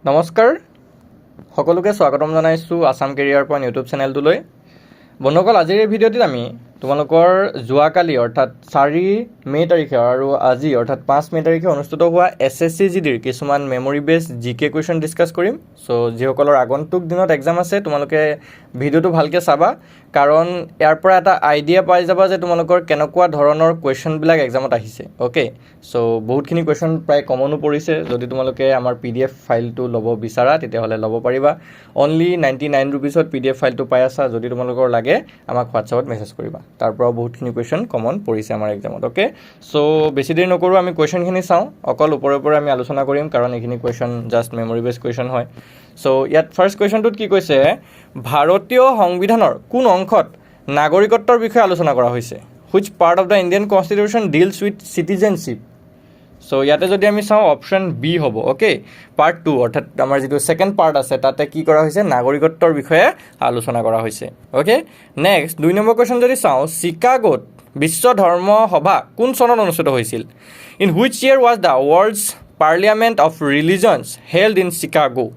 নমস্কাৰ সকলোকে স্বাগতম জনাইছোঁ আসাম কেৰিয়াৰ পইণ্ট ইউটিউব চেনেলটোলৈ। বন্ধুসকল, আজিৰ এই ভিডিঅ'টিত আমি তোমালোকৰ যোৱাকালি অৰ্থাৎ 4 মে' তাৰিখে আৰু আজি অৰ্থাৎ 5 মে' তাৰিখে অনুষ্ঠিত হোৱা SSC GDৰ কিছুমান মেমৰি বেছ GK কুৱেশ্যন ডিছকাছ কৰিম। চ' যিসকলৰ আগন্তুক দিনত এক্সাম আছে তোমালোকে ভিডিঅ'টো ভালকৈ চাবা, কাৰণ ইয়াৰ পৰা এটা আইডিয়া পাই যাবা যে তোমালোকৰ কেনেকুৱা ধৰণৰ কুৱেশ্যনবিলাক এক্সামত আহিছে। অ'কে, চ' বহুতখিনি কুৱেশ্যন প্ৰায় কমনো পৰিছে। যদি তোমালোকে আমাৰ PDF ফাইলটো ল'ব বিচাৰা তেতিয়াহ'লে ল'ব পাৰিবা। অনলি 99 ৰুপিছত PDF ফাইলটো পাই আছা। যদি তোমালোকৰ লাগে আমাক হোৱাটছআপত মেছেজ কৰিবা। তাৰ পৰাও বহুতখিনি কুৱেশ্যন কমন পৰিছে আমাৰ এক্সামত। অ'কে, চ' বেছি দেৰি নকৰোঁ, আমি কুৱেশ্যনখিনি চাওঁ। অকল ওপৰে ওপৰে আমি আলোচনা কৰিম, কাৰণ এইখিনি কুৱেশ্যন জাষ্ট মেমৰি বেছ কুৱেশ্যন হয়। চ' ইয়াত ফাৰ্ষ্ট কুৱেশ্যনটোত কি কৈছে, ভাৰতীয় সংবিধানৰ কোন অংশত নাগৰিকত্বৰ বিষয়ে আলোচনা কৰা হৈছে? Which part of the Indian constitution deals with citizenship? So' ইয়াতে যদি আমি চাওঁ অপশ্যন বি হ'ব। অ'কে, পাৰ্ট 2 অৰ্থাৎ আমাৰ যিটো ছেকেণ্ড পাৰ্ট আছে তাতে কি কৰা হৈছে, নাগৰিকত্বৰ বিষয়ে আলোচনা কৰা হৈছে। অ'কে, নেক্সট 2 নম্বৰ কুৱেশ্যন যদি চাওঁ, চিকাগোত বিশ্ব ধৰ্ম সভা কোন চনত অনুষ্ঠিত হৈছিল? In which year was the world's parliament of religions held in Chicago?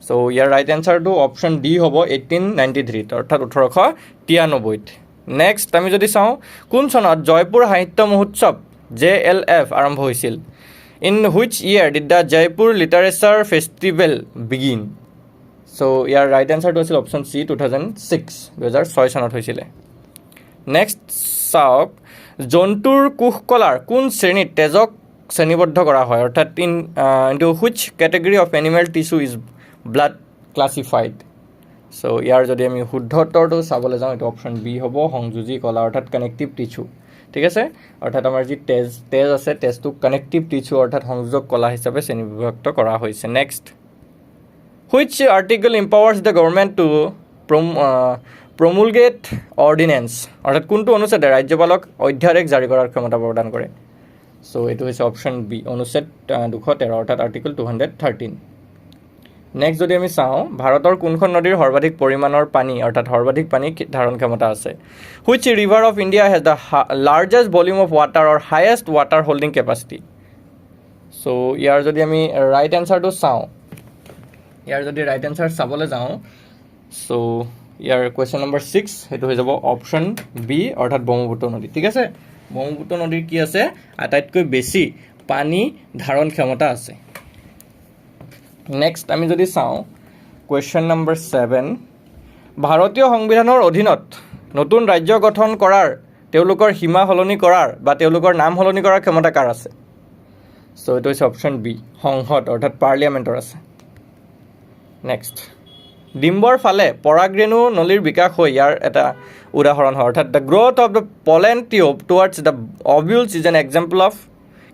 So' ইয়াৰ ৰাইট এনচাৰটো অপশ্যন ডি হ'ব 1893 অৰ্থাৎ 1893। নেক্সট আমি যদি চাওঁ, কোন চনত জয়পুৰ সাহিত্য মহোৎসৱ JLF আৰম্ভ হৈছিল? In which year did the Jaipur literature festival begin? So' ইয়াৰ ৰাইট এনচাৰটো আছিল অপশ্যন চি 2006 2006 চনত হৈছিলে। নেক্সট চাওক, জন্তুৰ কোষ কলাৰ কোন শ্ৰেণীত তেজক শ্ৰেণীবদ্ধ কৰা হয়? অৰ্থাৎ into which category of animal tissue is blood classified? So' ইয়াৰ যদি আমি শুদ্ধ উত্তৰটো চাবলৈ যাওঁ, এইটো অপশ্যন বি হ'ব, সংযোজী কলা অৰ্থাৎ কানেক্টিভ টিছু। ঠিক আছে, অৰ্থাৎ আমাৰ যি তেজ আছে তেজটোক কানেক্টিভ টিছু অৰ্থাৎ সংযোগ কলা হিচাপে শ্ৰেণীবিভক্ত কৰা হৈছে। Next, which article empowers the government to promulgate ordinance? অৰ্থাৎ কোনটো অনুচ্ছেদে ৰাজ্যপালক অধ্যাদেশ জাৰি কৰাৰ ক্ষমতা প্ৰদান কৰে? চ' এইটো হৈছে অপশ্যন বি, অনুচ্ছেদ 213 অৰ্থাৎ আৰ্টিকল 213। নেক্সট যদি আমি চাওঁ, ভাৰতৰ কোনখন নদীৰ সৰ্বাধিক পৰিমাণৰ পানী অৰ্থাৎ সৰ্বাধিক পানী ধাৰণ ক্ষমতা আছে? Which river of India has the largest volume of water or highest water holding capacity? So' ইয়াৰ যদি আমি ৰাইট এনচাৰটো চাওঁ, ইয়াৰ যদি ৰাইট এনচাৰ চাবলৈ যাওঁ, চ' ইয়াৰ কুৱেশ্যন নম্বৰ 6 সেইটো হৈ যাব অপশ্যন বি অৰ্থাৎ ব্ৰহ্মপুত্ৰ নদী। ঠিক আছে, ব্ৰহ্মপুত্ৰ নদীৰ কি আছে, আটাইতকৈ বেছি পানী ধাৰণ ক্ষমতা আছে। নেক্সট আমি যদি চাওঁ কুৱেশ্যন নম্বৰ 7, ভাৰতীয় সংবিধানৰ অধীনত নতুন ৰাজ্য গঠন কৰাৰ, তেওঁলোকৰ সীমা সলনি কৰাৰ বা তেওঁলোকৰ নাম সলনি কৰাৰ ক্ষমতা কাৰ আছে? চ' এইটো হৈছে অপশ্যন বি, সংসদ অৰ্থাৎ পাৰ্লিয়ামেণ্টৰ আছে। নেক্সট, ডিম্বৰ ফালে পৰাগৰেণু নলীৰ বিকাশ হৈ ইয়াৰ এটা উদাহৰণ হয়, অৰ্থাৎ the growth of the pollen tube towards the ovules is an example of,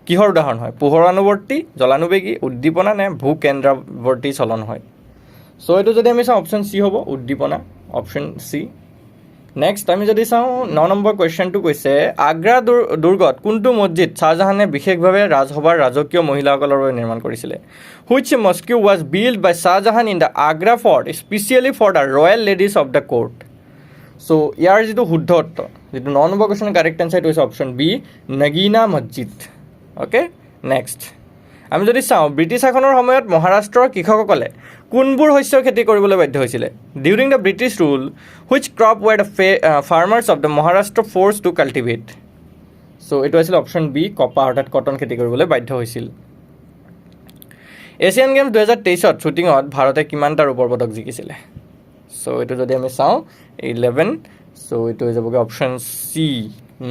কিহৰ উদাহৰণ হয়? পোহৰানুবৰ্তী, জলানুবেগী, উদ্দীপনা নে ভূকেন্দ্ৰাৱৰ্তী চলন হয়? চ' এইটো যদি আমি চাওঁ অপশ্যন চি হ'ব, উদ্দীপনা, অপশ্যন চি। নেক্সট আমি যদি চাওঁ 9 নম্বৰ কুৱেশ্যনটো কৈছে, আগ্ৰা দুৰ্গত কোনটো মছজিদ শ্বাহজাহানে বিশেষভাৱে ৰাজসভাৰ ৰাজকীয় মহিলাসকলৰ বাবে নিৰ্মাণ কৰিছিলে? Which mosque was build by Shahjahan in the Agra fort specially for the royal ladies of the court? So' ইয়াৰ যিটো শুদ্ধ উত্তৰ, যিটো 9 নম্বৰ কুৱেশ্যনৰ কাৰেক্ট এনচাৰ এইটো হৈছে অপশ্যন বি, নগিনা মছজিদ। অ'কে, নেক্সট আমি যদি চাওঁ, ব্ৰিটিছ শাসনৰ সময়ত মহাৰাষ্ট্ৰৰ কৃষকসকলে কোনবোৰ শস্যৰ খেতি কৰিবলৈ বাধ্য হৈছিলে? During the British rule which crop were the farmers of the Maharashtra forced to cultivate? So' এইটো আছিল অপশ্যন বি, কপাহ অৰ্থাৎ কটন খেতি কৰিবলৈ বাধ্য হৈছিল। এছিয়ান গেমছ 2023 শ্বুটিঙত ভাৰতে কিমানটা ৰূপৰ পদক জিকিছিলে? চ' এইটো যদি আমি চাওঁ 11, চ' এইটো হৈ যাবগৈ অপশ্যন চি,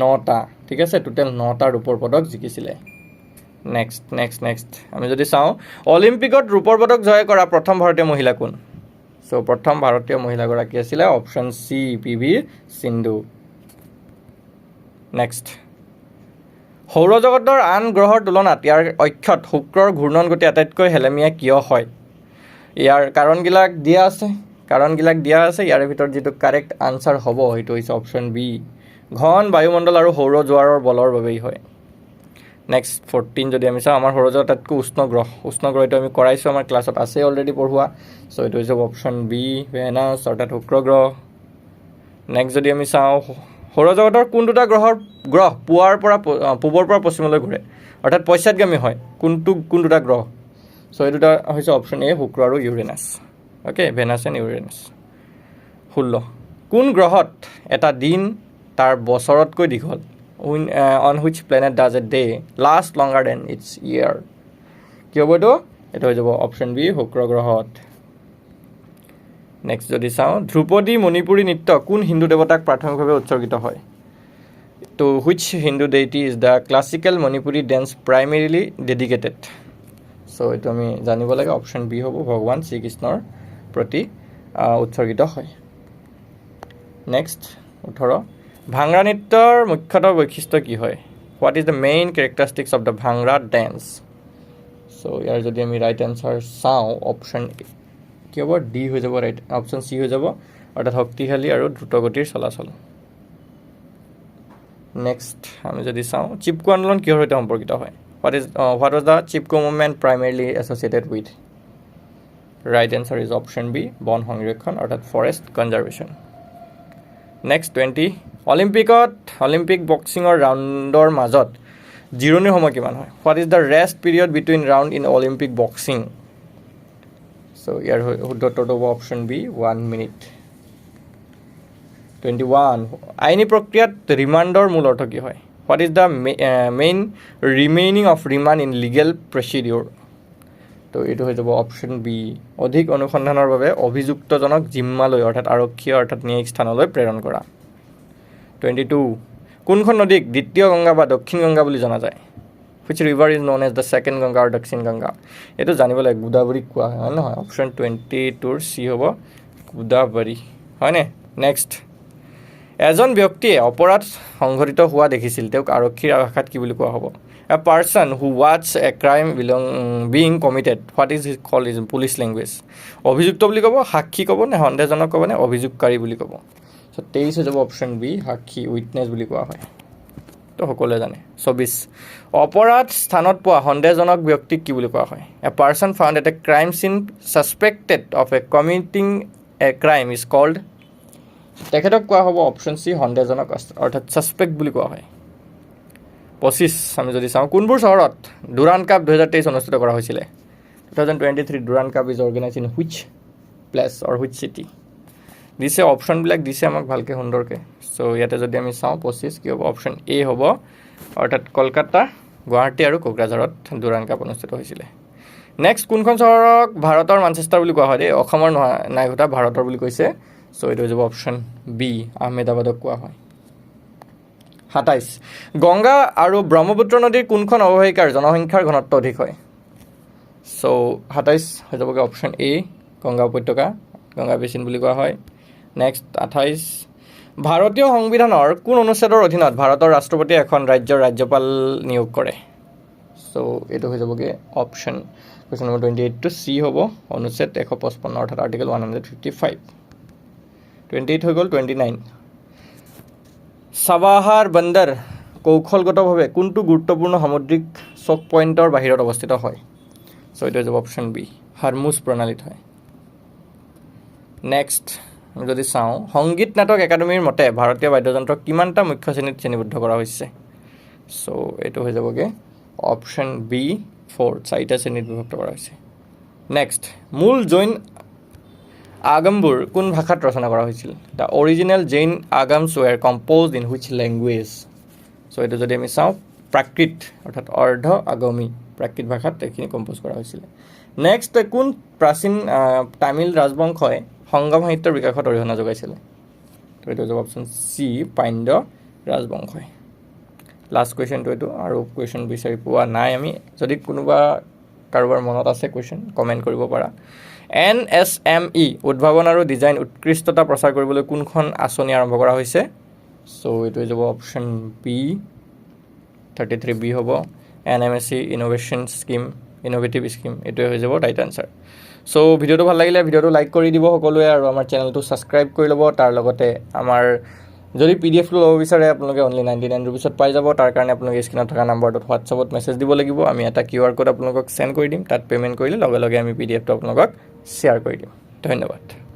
9টা। ঠিক আছে, টোটেল 9টা ৰূপৰ পদক জিকিছিলে। নেক্সট আমি যদি চাওঁ, অলিম্পিকত ৰূপৰ পদক জয় কৰা প্ৰথম ভাৰতীয় মহিলা কোন? চ' প্ৰথম ভাৰতীয় মহিলাগৰাকী আছিলে option C, PV Sindhu. Next, সৌৰজগতৰ আন গ্ৰহৰ তুলনাত ইয়াৰ অক্ষত শুক্ৰৰ ঘূৰ্ণন গতি আটাইতকৈ হেলেমীয়া কিয় হয়? ইয়াৰ কাৰণবিলাক দিয়া আছে, ইয়াৰে ভিতৰত যিটো কাৰেক্ট আনচাৰ হ'ব সেইটো হৈছে অপশ্যন বি, ঘন বায়ুমণ্ডল আৰু সৌৰ জোৱাৰৰ বলৰ বাবেই হয়। নেক্সট 14 যদি আমি চাওঁ, আমাৰ সৌৰজগত আটাইতকৈ উষ্ণ গ্ৰহ এইটো আমি কৰাইছোঁ, আমাৰ ক্লাছত আছে অলৰেডি পঢ়োৱা। চ' এইটো হৈছে অপশ্যন বি, ভেনাছ অৰ্থাৎ শুক্ৰ গ্ৰহ। নেক্সট যদি আমি চাওঁ, সৌৰজগতৰ কোন দুটা গ্ৰহ পূবৰ পৰা পশ্চিমলৈ ঘূৰে অৰ্থাৎ পশ্চাদগামী হয়? কোন দুটা গ্ৰহ? চ' এই দুটা হৈছে অপশ্যন এ শুক্ৰ আৰু Uranus okay Venus and Uranus 16 কোন গ্ৰহত এটা দিন তাৰ বছৰতকৈ দীঘল on which planet does a day last longer than its year কি হ'ব এইটো হৈ যাব অপশ্যন বি শুক্ৰ গ্ৰহত নেক্সট যদি চাওঁ ধ্ৰুপদী মণিপুৰী নৃত্য কোন হিন্দু দেৱতাক প্ৰাথমিকভাৱে উৎসৰ্গিত হয় তো which Hindu deity is the classical Manipuri dance primarily dedicated so' এইটো আমি জানিব লাগে অপশ্যন বি হ'ব ভগৱান শ্ৰীকৃষ্ণৰ প্ৰতি উৎসৰ্গিত হয় নেক্সট 18 ভাংৰা নৃত্যৰ মুখ্যতঃ বৈশিষ্ট্য কি হয় what is the main characteristics of the Bhangra dance so' ইয়াৰ যদি আমি ৰাইট এনচাৰ চাওঁ অপশ্যন কি হ'ব ডি হৈ যাব ৰাইট অপশ্যন চি হৈ যাব অৰ্থাৎ শক্তিশালী আৰু দ্ৰুতগতিৰ চলাচল নেক্সট আমি যদি চাওঁ চিপকো আন্দোলন কিহৰ সৈতে সম্পৰ্কিত হয় what was the Chipko movement primarily associated with right answer is option B বন সংৰক্ষণ অৰ্থাৎ ফৰেষ্ট কনজাৰ্ভেশ্যন নেক্সট 20 অলিম্পিক বক্সিঙৰ ৰাউণ্ডৰ মাজত জিৰণিৰ সময় কিমান হয় what is the rest period between round in Olympic boxing so' ইয়াৰ শুদ্ধ উত্তৰটো হ'ব অপশ্যন বি 1 মিনিট 21 আইনী প্ৰক্ৰিয়াত ৰিমাণ্ডৰ মূল অৰ্থ কি হয় what is the main remaining of remand in legal procedure তো এইটো হৈ যাব অপশ্যন বি অধিক অনুসন্ধানৰ বাবে অভিযুক্তজনক জিম্মালৈ অৰ্থাৎ আৰক্ষী অৰ্থাৎ ন্যায়িক স্থানলৈ প্ৰেৰণ কৰা 22 কোনখন নদীক দ্বিতীয় গংগা বা দক্ষিণ গংগা বুলি জনা যায় which river is known as the second Ganga আৰু দক্ষিণ গংগা এইটো জানিব লাগে গোদাবৰীক কোৱা হয় নহয় অপশ্যন 22ৰ চি হ'ব গোদাবৰী হয়নে নেক্সট এজন ব্যক্তিয়ে অপৰাধ সংঘটিত হোৱা দেখিছিল তেওঁক আৰক্ষীৰ ভাষাত কি বুলি কোৱা হ'ব এ পাৰ্চন হু ৱাটছ a crime being committed what is his call is police language অভিযুক্ত বুলি ক'ব সাক্ষী ক'ব নে সন্দেহজনক ক'ব নে অভিযোগকাৰী বুলি ক'ব চ' 23 হৈ যাব অপশ্যন বি সাক্ষী উইটনেছ বুলি কোৱা হয় তো সকলোৱে জানে 24 অপৰাধ স্থানত পোৱা সন্দেহজনক ব্যক্তিক কি বুলি কোৱা হয় a person found at a crime scene suspected of a committing a crime is called তেখেতক কোৱা হ'ব অপশ্যন চি সন্দেহজনক অৰ্থাৎ ছাছপেক্ট বুলি কোৱা হয় 25 আমি যদি চাওঁ কোনবোৰ চহৰত ডুৰাণ্ড কাপ 2023 অনুষ্ঠিত কৰা হৈছিলে 2023 Durand Cup is organise in which place or which city দিছে অপশ্যনবিলাক দিছে আমাক ভালকৈ সুন্দৰকৈ চ' ইয়াতে যদি আমি চাওঁ 25 কি হ'ব অপশ্যন এ হ'ব অৰ্থাৎ কলকাতা গুৱাহাটী আৰু কোকৰাঝাৰত ডুৰাণ্ড কাপ অনুষ্ঠিত হৈছিলে নেক্সট কোনখন চহৰক ভাৰতৰ মানচেষ্টাৰ বুলি কোৱা হয় দেই অসমৰ নাই ঘটা ভাৰতৰ বুলি কৈছে চ' এইটো হৈ যাব অপশ্যন বি আহমেদাবাদক কোৱা হয় 27 গংগা আৰু ব্ৰহ্মপুত্ৰ নদীৰ কোনখন অৱবাহিকাৰ জনসংখ্যাৰ ঘনত্ব অধিক হয় চ' 27 হৈ যাবগৈ অপশ্যন এ গংগা উপত্যকা গংগা বেচিন বুলি কোৱা হয় নেক্সট 28 ভাৰতীয় সংবিধানৰ কোন অনুচ্ছেদৰ অধীনত ভাৰতৰ ৰাষ্ট্ৰপতিয়ে এখন ৰাজ্যৰ ৰাজ্যপাল নিয়োগ কৰে চ' এইটো হৈ যাবগৈ option question number 28 to C হ'ব অনুচ্ছেদ 155 অৰ্থাৎ আৰ্টিকেল 155 28 হৈ গ'ল 29 চাবাহাৰ বন্দৰ কৌশলগতভাৱে কোনটো গুৰুত্বপূৰ্ণ সামুদ্ৰিক চক পইণ্টৰ বাহিৰত অৱস্থিত হয় চ' এইটো হৈ যাব অপশ্যন বি হৰমুজ প্ৰণালীত হয় নেক্সট আমি যদি চাওঁ সংগীত নাটক একাডেমীৰ মতে ভাৰতীয় বাদ্যযন্ত্ৰক কিমানটা মুখ্য শ্ৰেণীত শ্ৰেণীবদ্ধ কৰা হৈছে চ' এইটো হৈ যাবগৈ অপশ্যন বি 4 4টা শ্ৰেণীত বিভক্ত কৰা হৈছে নেক্সট মূল জৈন আগমবোৰ কোন ভাষাত ৰচনা কৰা হৈছিল the original Jain Agamas were composed in which language so' এইটো যদি আমি চাওঁ প্ৰাকৃত অৰ্থাৎ অৰ্ধ আগমী প্ৰাকৃত ভাষাত এইখিনি কম্প'জ কৰা হৈছিলে নেক্সট কোন প্ৰাচীন তামিল ৰাজবংশই সংগম সাহিত্যৰ বিকাশত অৰিহণা যোগাইছিলে তো এইটো হ'ব অপশ্যন চি পাণ্ড্য ৰাজবংশই লাষ্ট কুৱেশ্যনটো এইটো আৰু কুৱেশ্যন বিচাৰি পোৱা নাই আমি যদি কোনোবা কাৰোবাৰ মনত আছে কুৱেশ্যন কমেণ্ট কৰিব পাৰা NSME উদ্ভাৱন আৰু ডিজাইন উৎকৃষ্টতা প্ৰচাৰ কৰিবলৈ কোনখন আঁচনি আৰম্ভ কৰা হৈছে চ' এইটো হৈ যাব অপশ্যন বি 33B হ'ব NMSC innovation scheme innovative scheme এইটোৱে হৈ যাব ৰাইট আনচাৰ চ' ভিডিঅ'টো ভাল লাগিলে ভিডিঅ'টো লাইক কৰি দিব সকলোৱে আৰু আমাৰ চেনেলটো ছাবস্ক্ৰাইব কৰি ল'ব তাৰ লগতে আমাৰ যদি PDF টো ল'ব বিচাৰে আপোনালোকে অনলি 99 ৰুপিছত পাই যাব তাৰ কাৰণে আপোনালোকে স্ক্ৰীনত থকা নাম্বাৰটোত হোৱাটছআপত মেছেজ দিব লাগিব আমি এটা QR কোড আপোনালোকক চেণ্ড কৰি দিম তাত পে'মেণ্ট কৰিলে লগে লগে আমি PDF টো আপোনালোকক শ্বেয়াৰ কৰি দিম ধন্যবাদ